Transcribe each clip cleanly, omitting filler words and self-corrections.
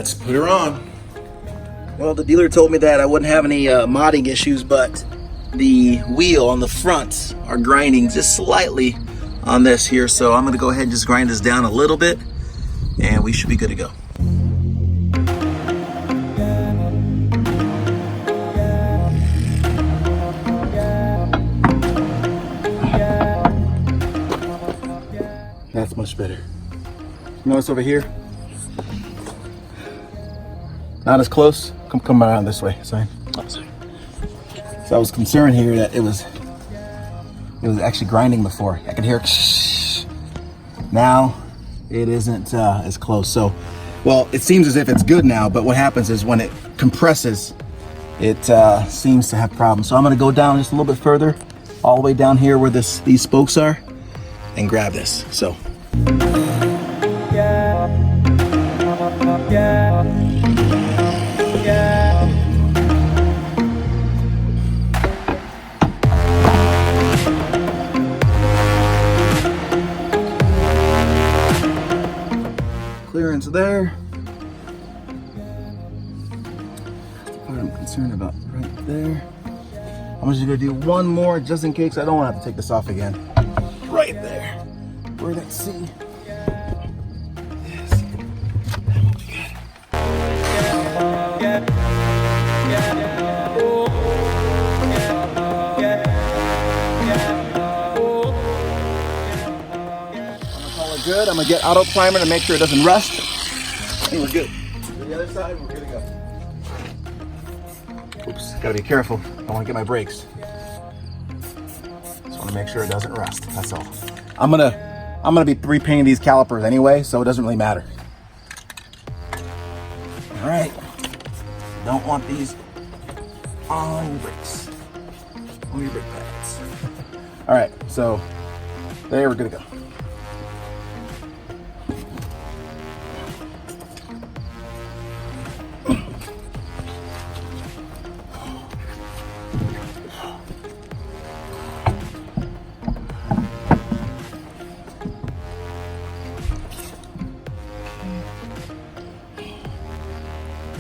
let's put her on. Well, the dealer told me that I wouldn't have any modding issues, but the wheel on the front are grinding just slightly on this here. So I'm gonna go ahead and just grind this down a little bit and we should be good to go. That's much better. Notice over here, not as close. Come around this way, sorry. Oh, sorry. So I was concerned here that it was actually grinding before. I could hear it. Now it isn't as close. So, well, it seems as if it's good now, but what happens is when it compresses, it seems to have problems. So I'm gonna go down just a little bit further, all the way down here where these spokes are, and grab this. So. Clearance there. That's the part I'm concerned about right there. I'm just gonna do one more just in case I don't want to have to take this off again. Right there. Where that C is. That won't be good. Good. I'm gonna get auto primer to make sure it doesn't rust. I think we're good. To the other side, we're good to go. Oops, gotta be careful. I don't want to get my brakes. Just want to make sure it doesn't rust. That's all. I'm gonna be repainting these calipers anyway, so it doesn't really matter. All right. Don't want these on your brakes. On your brake pads. All right. So there, we're good to go.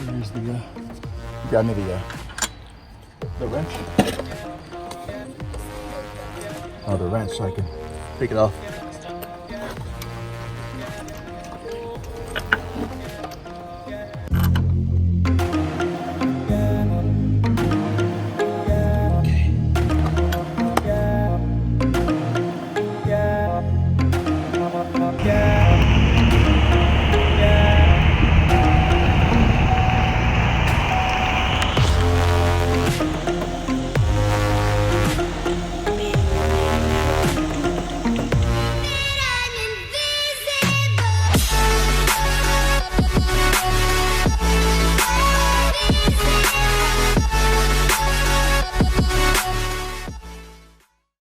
Here's the, grab me the wrench. Oh, the wrench, so I can take it off.